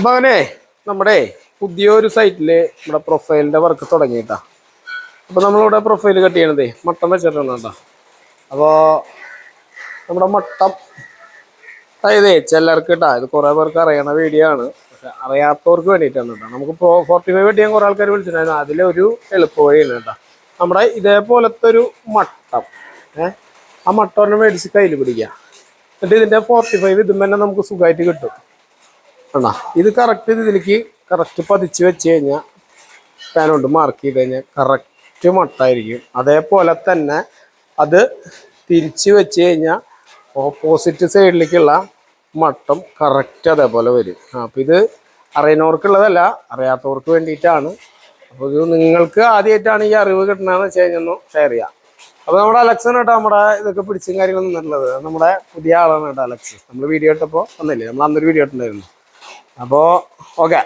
അപ്പൊ അങ്ങനെ നമ്മുടെ പുതിയൊരു സൈറ്റില് നമ്മുടെ പ്രൊഫൈലിന്റെ വർക്ക് തുടങ്ങിയിട്ടാ. അപ്പൊ നമ്മളിവിടെ പ്രൊഫൈൽ കട്ട് ചെയ്യണതേ മട്ടം വെച്ചിട്ടുണ്ട് കേട്ടോ. അപ്പോ നമ്മുടെ മട്ടം അതായത് ചിലർക്ക് കേട്ടാ, ഇത് കുറെ പേർക്ക് അറിയണ വീഡിയോ ആണ്, പക്ഷെ അറിയാത്തവർക്ക് വേണ്ടിയിട്ടാണ് കേട്ടോ. നമുക്ക് 45 വെട്ടി ഞാൻ കുറെ ആൾക്കാർ വിളിച്ചിട്ടുണ്ടായിരുന്നു. അതിലൊരു എളുപ്പ വഴിയാണ് കേട്ടോ. നമ്മുടെ ഇതേപോലത്തെ ഒരു മട്ടം ആ മട്ടം മേടിച്ച് കയ്യിൽ പിടിക്കുക. എന്നിട്ട് ഇതിന്റെ 45 ഇതും തന്നെ നമുക്ക് സുഖമായിട്ട് കിട്ടും. ആണോ, ഇത് കറക്റ്റ് ഇതിലേക്ക് കറക്റ്റ് പതിച്ച് വെച്ച് കഴിഞ്ഞാൽ പാൻ കൊണ്ട് മാർക്ക് ചെയ്ത് കഴിഞ്ഞാൽ കറക്റ്റ് മട്ടായിരിക്കും. അതേപോലെ തന്നെ അത് തിരിച്ച് വെച്ച് കഴിഞ്ഞാൽ ഓപ്പോസിറ്റ് സൈഡിലേക്കുള്ള മട്ടം കറക്റ്റ് അതേപോലെ വരും. അപ്പം ഇത് അറിയുന്നവർക്കുള്ളതല്ല, അറിയാത്തവർക്ക് വേണ്ടിയിട്ടാണ്. അപ്പോൾ ഇത് നിങ്ങൾക്ക് ആദ്യമായിട്ടാണ് ഈ അറിവ് കിട്ടണമെന്ന് വെച്ച് കഴിഞ്ഞാൽ ഒന്ന് ഷെയർ ചെയ്യാം. അപ്പോൾ നമ്മുടെ അലക്സാണ് കേട്ടോ നമ്മുടെ ഇതൊക്കെ പിടിച്ചും കാര്യങ്ങളൊന്നും നിന്നിട്ടുള്ളത്. നമ്മുടെ പുതിയ ആളാണ് കേട്ടോ അലക്സ്. നമ്മൾ വീഡിയോ ഇട്ടപ്പോൾ ഒന്നല്ലേ, നമ്മൾ അന്നൊരു വീഡിയോ ഇട്ടുണ്ടായിരുന്നു. അപ്പോൾ ഓക്കെ.